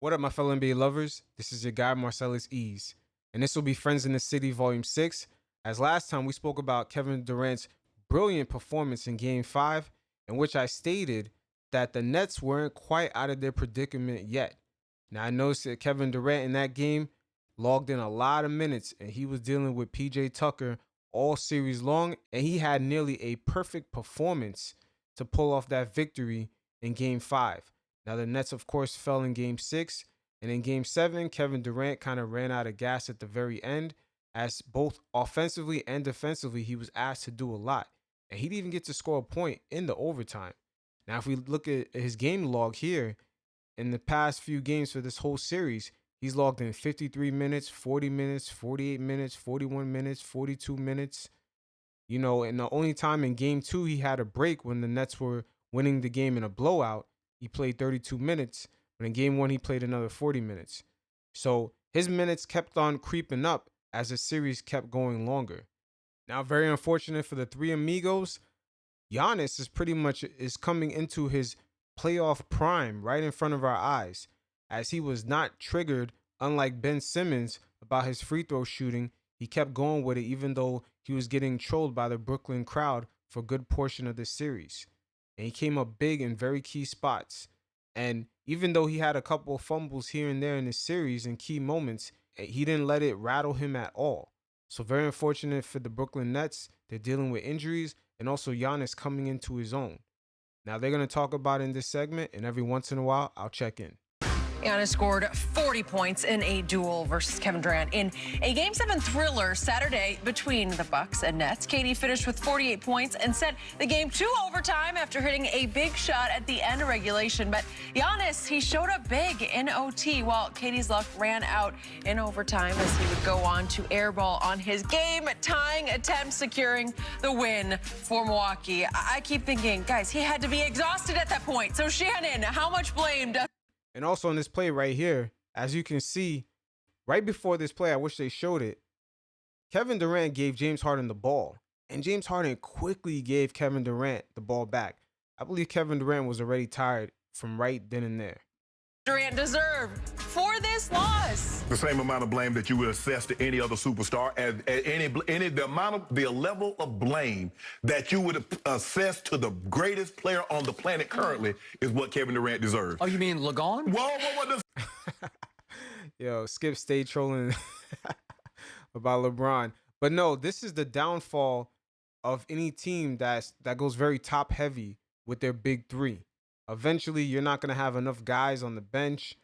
What up, my fellow NBA lovers? This is your guy, Marcellus Ease, and this will be Friends in the City Volume 6. As last time, we spoke about Kevin Durant's brilliant performance in Game 5, in which I stated that the Nets weren't quite out of their predicament yet. Now, I noticed that Kevin Durant in that game logged in a lot of minutes, and he was dealing with PJ Tucker all series long, and he had nearly a perfect performance to pull off that victory in Game 5. Now, the Nets, of course, fell in Game 6. And in Game 7, Kevin Durant kind of ran out of gas at the very end, as both offensively and defensively, he was asked to do a lot. And he didn't even get to score a point in the overtime. Now, if we look at his game log here, in the past few games for this whole series, he's logged in 53 minutes, 40 minutes, 48 minutes, 41 minutes, 42 minutes. You know, and the only time in Game 2 he had a break when the Nets were winning the game in a blowout, he played 32 minutes, but in Game 1, he played another 40 minutes. So his minutes kept on creeping up as the series kept going longer. Now, very unfortunate for the three amigos, Giannis is coming into his playoff prime right in front of our eyes, as he was not triggered, unlike Ben Simmons, about his free throw shooting. He kept going with it, even though he was getting trolled by the Brooklyn crowd for a good portion of the series. And he came up big in very key spots. And even though he had a couple of fumbles here and there in the series in key moments, he didn't let it rattle him at all. So very unfortunate for the Brooklyn Nets. They're dealing with injuries and also Giannis coming into his own. Now, they're going to talk about it in this segment, and every once in a while, I'll check in. Giannis scored 40 points in a duel versus Kevin Durant in a Game 7 thriller Saturday between the Bucks and Nets. KD finished with 48 points and sent the game to overtime after hitting a big shot at the end of regulation. But Giannis, he showed up big in OT, while KD's luck ran out in overtime as he would go on to airball on his game-tying attempt, securing the win for Milwaukee. I keep thinking, guys, he had to be exhausted at that point. So Shannon, how much blame does... And also in this play right here, as you can see, right before this play, I wish they showed it, Kevin Durant gave James Harden the ball. And James Harden quickly gave Kevin Durant the ball back. I believe Kevin Durant was already tired from right then and there. Durant deserved for this loss? The same amount of blame that you would assess to any other superstar, and the level of blame that you would assess to the greatest player on the planet currently is what Kevin Durant deserves. Oh, you mean Lagon? Whoa. Yo, Skip stayed trolling about LeBron. But no, this is the downfall of any team that goes very top heavy with their big three. Eventually, you're not going to have enough guys on the bench,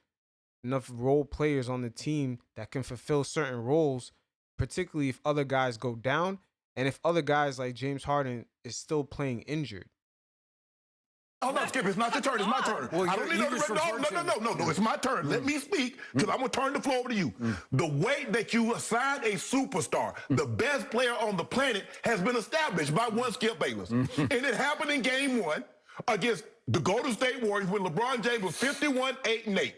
enough role players on the team that can fulfill certain roles, particularly if other guys go down and if other guys like James Harden is still playing injured. Oh, no, Skip, it's not your turn. It's my turn. Well, I don't need no. It's my turn. Let me speak, because I'm going to turn the floor over to you. The way that you assign a superstar, the best player on the planet, has been established by one Skip Bayless. And it happened in Game 1 against the Golden State Warriors when LeBron James was 51-8-8.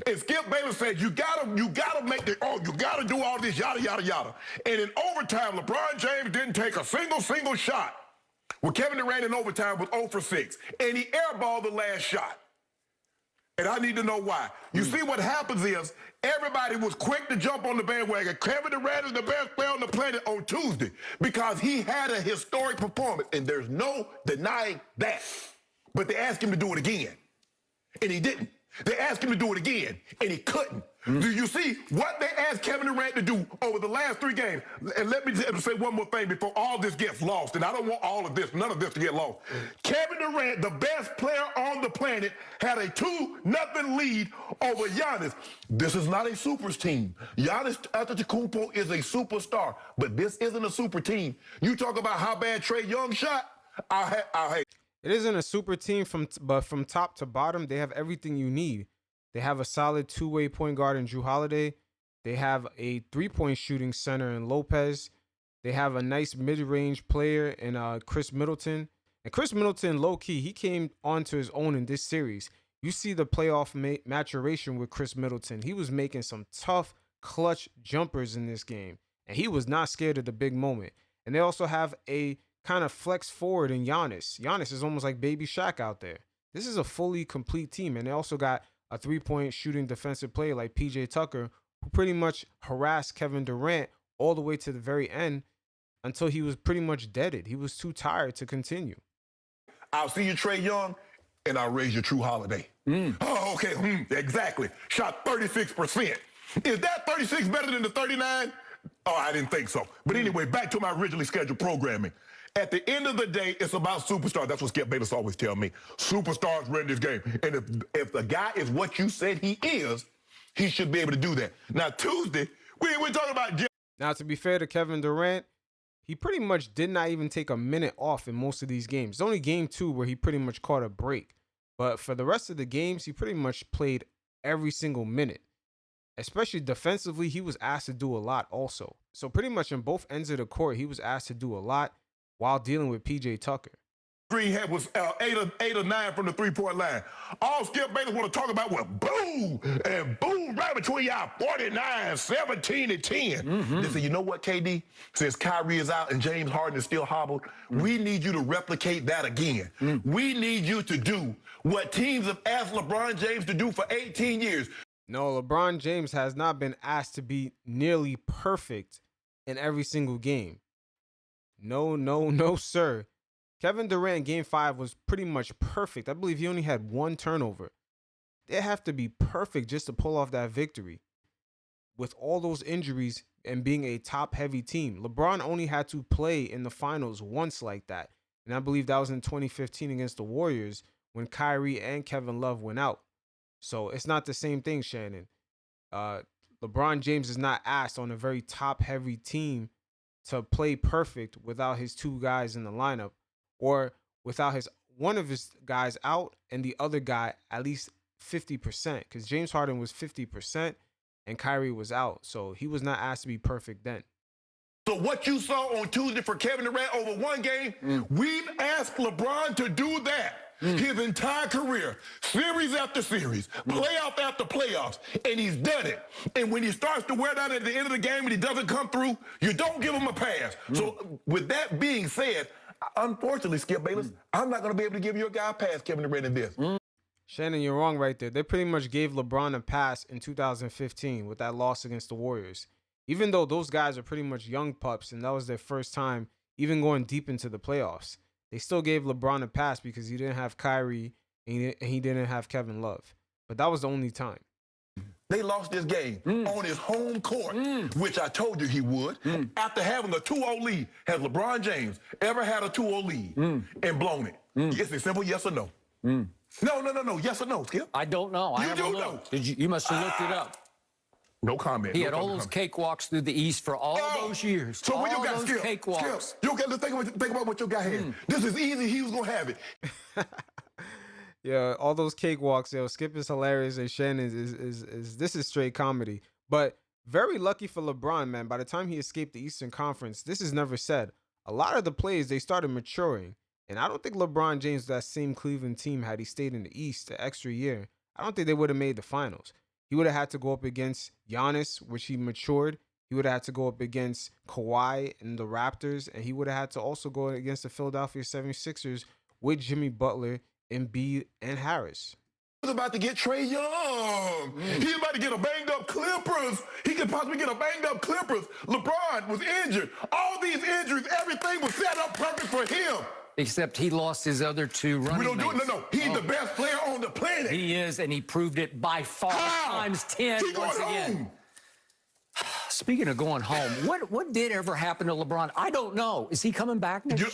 And Skip Bayless said, you gotta make you gotta do all this, yada, yada, yada. And in overtime, LeBron James didn't take a single shot. Well, Kevin Durant in overtime was 0 for 6. And he airballed the last shot. And I need to know why. You see, what happens is everybody was quick to jump on the bandwagon. Kevin Durant is the best player on the planet on Tuesday because he had a historic performance, and there's no denying that. But they asked him to do it again, and he didn't. They asked him to do it again, and he couldn't. Do you see what they asked Kevin Durant to do over the last 3 games? And let me say one more thing before all this gets lost, and I don't want none of this to get lost. Kevin Durant, the best player on the planet, had a 2-0 lead over Giannis. This is not a supers team. Giannis Antetokounmpo is a superstar, but this isn't a super team. You talk about how bad Trae Young shot, I hate. It isn't a super team, but from top to bottom, they have everything you need. They have a solid two-way point guard in Jrue Holiday. They have a three-point shooting center in Lopez. They have a nice mid-range player in Chris Middleton. And Chris Middleton, low-key, he came onto his own in this series. You see the playoff maturation with Chris Middleton. He was making some tough, clutch jumpers in this game. And he was not scared of the big moment. And they also have a kind of flex forward in Giannis. Giannis is almost like baby Shaq out there. This is a fully complete team. And they also got a three-point shooting defensive player like PJ Tucker, who pretty much harassed Kevin Durant all the way to the very end until he was pretty much deaded. He was too tired to continue. I'll see you, Trae Young, and I'll raise your True Holiday. Oh, okay, exactly. Shot 36%. Is that 36 better than the 39? Oh, I didn't think so. But anyway, back to my originally scheduled programming. At the end of the day, it's about superstars. That's what Skip Bayless always tell me. Superstars win this game. And if the guy is what you said he is, he should be able to do that. Now, Tuesday, we're talking about... Now, to be fair to Kevin Durant, he pretty much did not even take a minute off in most of these games. It's only game 2 where he pretty much caught a break. But for the rest of the games, he pretty much played every single minute. Especially defensively, he was asked to do a lot also. So pretty much in both ends of the court, he was asked to do a lot while dealing with PJ Tucker. Green had was 8 or 9 from the three-point line. All Skip Bayless want to talk about was boom and boom right between y'all 49, 17, and 10. They said, you know what, KD? Since Kyrie is out and James Harden is still hobbled, we need you to replicate that again. We need you to do what teams have asked LeBron James to do for 18 years. No, LeBron James has not been asked to be nearly perfect in every single game. No, sir. Kevin Durant, game 5 was pretty much perfect. I believe he only had 1 turnover. They have to be perfect just to pull off that victory. With all those injuries and being a top-heavy team, LeBron only had to play in the finals once like that. And I believe that was in 2015 against the Warriors when Kyrie and Kevin Love went out. So it's not the same thing, Shannon. LeBron James is not asked on a very top-heavy team to play perfect without his 2 guys in the lineup, or without one of his guys out and the other guy at least 50%, because James Harden was 50% and Kyrie was out. So he was not asked to be perfect then. So what you saw on Tuesday for Kevin Durant over 1 game, we've asked LeBron to do that his entire career, series after series, playoff after playoffs, and he's done it. And when he starts to wear down at the end of the game and he doesn't come through, you don't give him a pass. So with that being said, unfortunately, Skip Bayless, I'm not going to be able to give your guy a pass, Kevin Durant, in this. Shannon, you're wrong right there. They pretty much gave LeBron a pass in 2015 with that loss against the Warriors. Even though those guys are pretty much young pups and that was their first time even going deep into the playoffs, they still gave LeBron a pass because he didn't have Kyrie and he didn't have Kevin Love. But that was the only time. They lost this game on his home court, which I told you he would. After having a 2-0 lead, has LeBron James ever had a 2-0 lead and blown it? It's a simple yes or no. No. Yes or no, Skip? I don't know. I You haven't do looked. know. You must have looked it up. No comment. He no had all comment. those cakewalks through the East for all those years. So when you all got those Skip, cakewalks. you got to think about what your guy had. This is easy. He was going to have it. Yeah, all those cakewalks, yo. Skip is hilarious, and Shannon is this is straight comedy. But very lucky for LeBron, man. By the time he escaped the Eastern Conference, this is never said. A lot of the players, they started maturing. And I don't think LeBron James, that same Cleveland team, had he stayed in the East the extra year, I don't think they would have made the finals. He would have had to go up against Giannis, which he matured. He would have had to go up against Kawhi and the Raptors. And he would have had to also go against the Philadelphia 76ers with Jimmy Butler, Embiid, and Harris. He's about to get Trae Young. He's about to get a banged-up Clippers. He could possibly get a banged-up Clippers. LeBron was injured. All these injuries, everything was set up perfect for him. Except he lost his other 2 running We don't do it. mates. No. He's the best player on the planet. He is, and he proved it by far times 10 He once going again. home. Speaking of going home, what did ever happen to LeBron? I don't know. Is he coming back next year?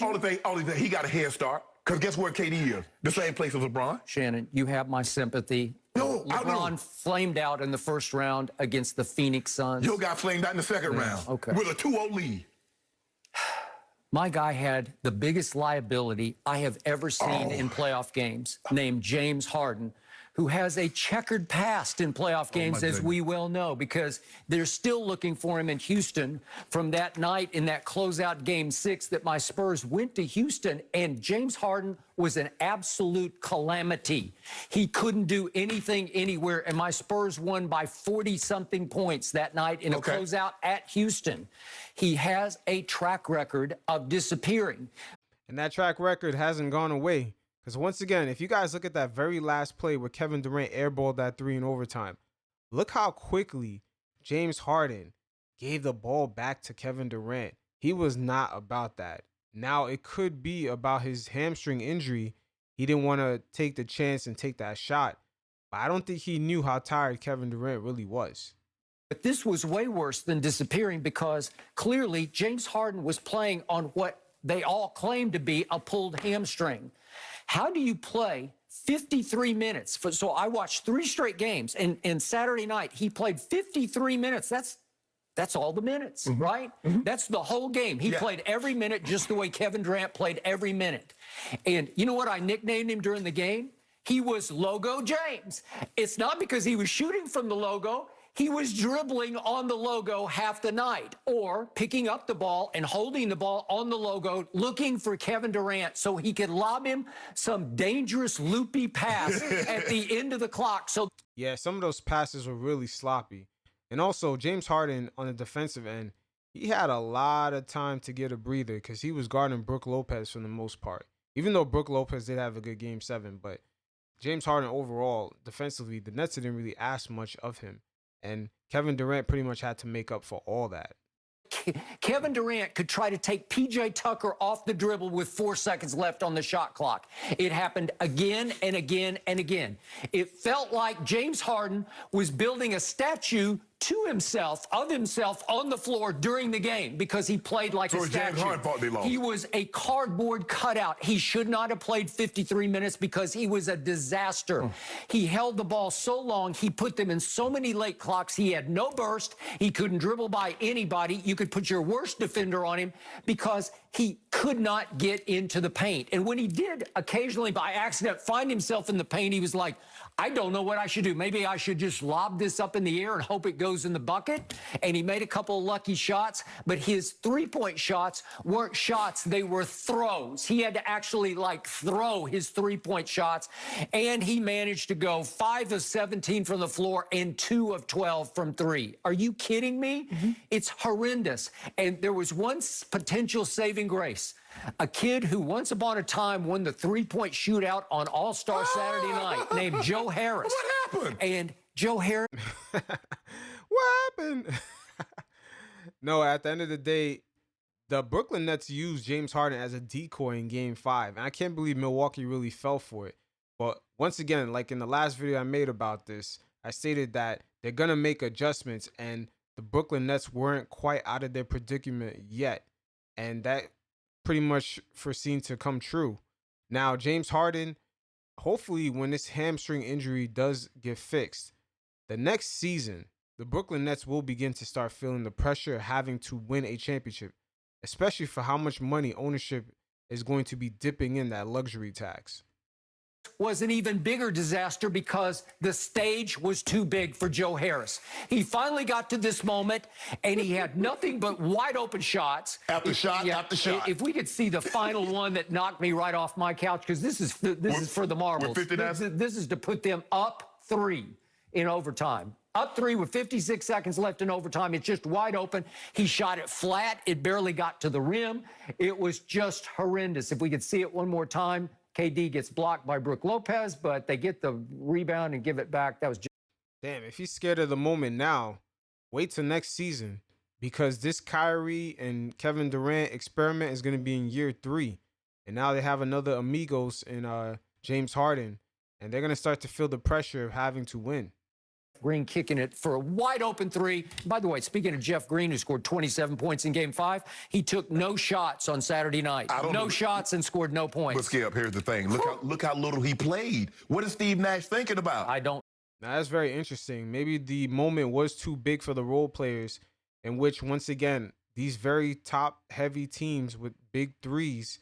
Only thing, he got a head start. Because guess where KD is? The same place as LeBron. Shannon, you have my sympathy. No, I LeBron don't. flamed out in the first round against the Phoenix Suns. Your guy flamed out in the second round. Okay. With a 2-0 lead. My guy had the biggest liability I have ever seen in playoff games, named James Harden, who has a checkered past in playoff games, as we well know, because they're still looking for him in Houston from that night in that closeout Game 6 that my Spurs went to Houston, and James Harden was an absolute calamity. He couldn't do anything anywhere, and my Spurs won by 40-something points that night in a closeout at Houston. He has a track record of disappearing. And that track record hasn't gone away. Because once again, if you guys look at that very last play where Kevin Durant airballed that 3 in overtime, look how quickly James Harden gave the ball back to Kevin Durant. He was not about that. Now, it could be about his hamstring injury. He didn't want to take the chance and take that shot. But I don't think he knew how tired Kevin Durant really was. But this was way worse than disappearing because clearly James Harden was playing on what they all claim to be a pulled hamstring. How do you play 53 minutes? So I watched 3 straight games, and Saturday night he played 53 minutes. That's all the minutes, right? That's the whole game. He played every minute just the way Kevin Durant played every minute. And you know what I nicknamed him during the game? He was Logo James. It's not because he was shooting from the logo. He was dribbling on the logo half the night, or picking up the ball and holding the ball on the logo, looking for Kevin Durant so he could lob him some dangerous loopy pass at the end of the clock. So yeah, some of those passes were really sloppy. And also, James Harden on the defensive end, he had a lot of time to get a breather because he was guarding Brook Lopez for the most part. Even though Brook Lopez did have a good game 7, but James Harden overall, defensively, the Nets didn't really ask much of him. And Kevin Durant pretty much had to make up for all that. Kevin Durant could try to take P.J. Tucker off the dribble with 4 seconds left on the shot clock. It happened again and again and again. It felt like James Harden was building a statue to himself, of himself, on the floor during the game because he played like a statue. He was a cardboard cutout. He should not have played 53 minutes because he was a disaster. He held the ball so long. He put them in so many late clocks. He had no burst. He couldn't dribble by anybody. You could put your worst defender on him because he could not get into the paint. And when he did occasionally by accident find himself in the paint, he was like, I don't know what I should do. Maybe I should just lob this up in the air and hope it goes in the bucket. And he made a couple of lucky shots, but his three-point shots weren't shots. They were throws. He had to actually throw his three-point shots. And he managed to go 5 of 17 from the floor and 2 of 12 from 3. Are you kidding me? It's horrendous. And there was one potential saving grace. A kid who once upon a time won the three-point shootout on All-Star Saturday night named Joe Harris. What happened? And Joe Harris. What happened? No, at the end of the day, the Brooklyn Nets used James Harden as a decoy in Game 5. And I can't believe Milwaukee really fell for it. But once again, like in the last video I made about this, I stated that they're going to make adjustments. And the Brooklyn Nets weren't quite out of their predicament yet. And that pretty much foreseen to come true. Now, James Harden, hopefully when this hamstring injury does get fixed, the next season, the Brooklyn Nets will begin to start feeling the pressure of having to win a championship, especially for how much money ownership is going to be dipping in that luxury tax. Was an even bigger disaster because the stage was too big for Joe Harris. He finally got to this moment, and he had nothing but wide open shots. After shot. If we could see the final one that knocked me right off my couch, because this is for the marbles. This is to put them up 3 in overtime. Up 3 with 56 seconds left in overtime. It's just wide open. He shot it flat. It barely got to the rim. It was just horrendous. If we could see it one more time. KD gets blocked by Brook Lopez, but they get the rebound and give it back. That was just... Damn, if he's scared of the moment now, wait till next season, because this Kyrie and Kevin Durant experiment is going to be in year 3. And now they have another amigos in James Harden, and they're going to start to feel the pressure of having to win. Green kicking it for a wide open 3. By the way, speaking of Jeff Green, who scored 27 points in Game 5, he took no shots on Saturday night. No shots and scored no points. But Skip, here's the thing. Look how little he played. What is Steve Nash thinking about? I don't. Now, that's very interesting. Maybe the moment was too big for the role players, in which, once again, these very top-heavy teams with big threes,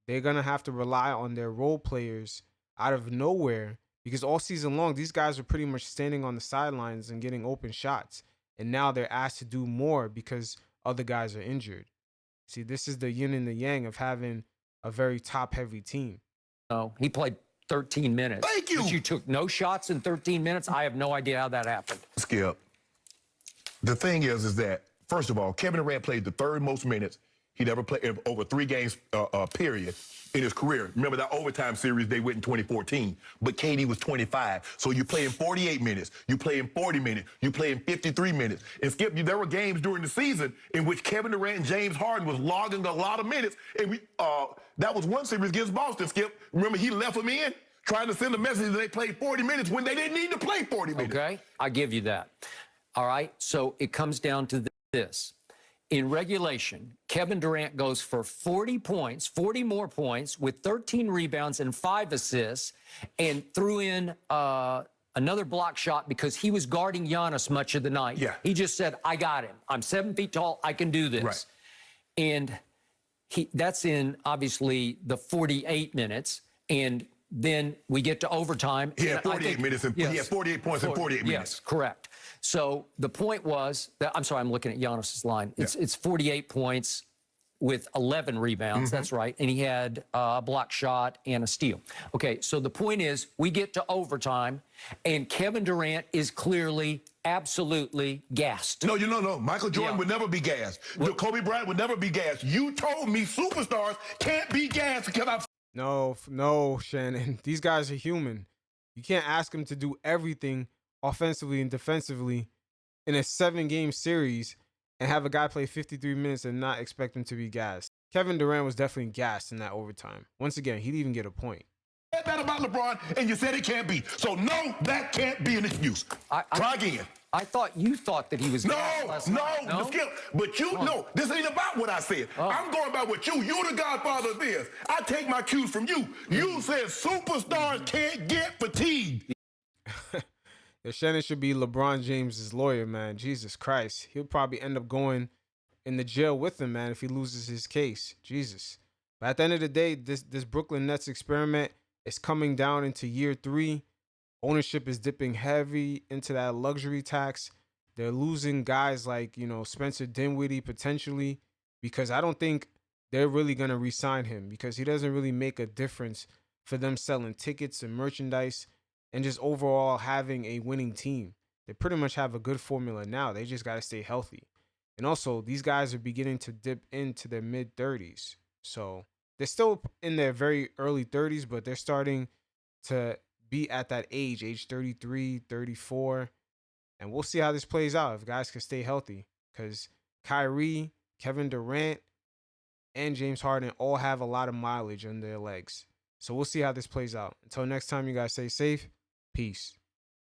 they're going to have to rely on their role players out of nowhere. Because all season long, these guys are pretty much standing on the sidelines and getting open shots. And now they're asked to do more because other guys are injured. See, this is the yin and the yang of having a very top-heavy team. No, he played 13 minutes. Thank you. But you took no shots in 13 minutes? I have no idea how that happened. Skip, the thing is that, first of all, Kevin Durant played the 3rd most minutes. He never played over 3 games period in his career. Remember that overtime series they went in 2014, but KD was 25. So you play in 48 minutes, you play in 40 minutes, you play in 53 minutes. And Skip, there were games during the season in which Kevin Durant and James Harden was logging a lot of minutes. And that was one series against Boston, Skip. Remember, he left them in trying to send a message that they played 40 minutes when they didn't need to play 40 minutes. Okay, I give you that. All right, so it comes down to this. In regulation, Kevin Durant goes for 40 points, 40 more points with 13 rebounds and 5 assists, and threw in another block shot because he was guarding Giannis much of the night. Yeah. He just said, I got him. I'm 7 feet tall. I can do this. Right. And that's in, obviously, the 48 minutes. And then we get to overtime. He had 48 minutes, and yes, he had 48 points in 48 minutes. Yes, correct. So the point was that, I'm sorry, I'm looking at Giannis's line. It's 48 points with 11 rebounds. That's right. And he had a block shot and a steal. Okay, so the point is we get to overtime, and Kevin Durant is clearly, absolutely gassed. No. Michael Jordan would never be gassed. Kobe Bryant would never be gassed. You told me superstars can't be gassed because I've... No, Shannon. These guys are human. You can't ask them to do everything offensively and defensively in a 7-game series and have a guy play 53 minutes and not expect him to be gassed. Kevin Durant was definitely gassed in that overtime. Once again, he didn't even get a point. said that about LeBron, and you said it can't be. So, no, that can't be an excuse. Try again. I thought you thought that he was No, no, Skip. But you, no, this ain't about what I said. I'm going about what you. You're the godfather of this. I take my cues from you. You said superstars can't get fatigued. Shannon should be LeBron James's lawyer, man. Jesus Christ. He'll probably end up going in the jail with him, man, if he loses his case. Jesus. But at the end of the day, this Brooklyn Nets experiment is coming down into year 3. Ownership is dipping heavy into that luxury tax. They're losing guys like, Spencer Dinwiddie potentially, because I don't think they're really going to re-sign him because he doesn't really make a difference for them selling tickets and merchandise and just overall having a winning team. They pretty much have a good formula now. They just got to stay healthy. And also, these guys are beginning to dip into their mid-30s. So they're still in their very early 30s, but they're starting to be at that age 33, 34. And we'll see how this plays out if guys can stay healthy. Because Kyrie, Kevin Durant, and James Harden all have a lot of mileage on their legs. So we'll see how this plays out. Until next time, you guys stay safe. Peace.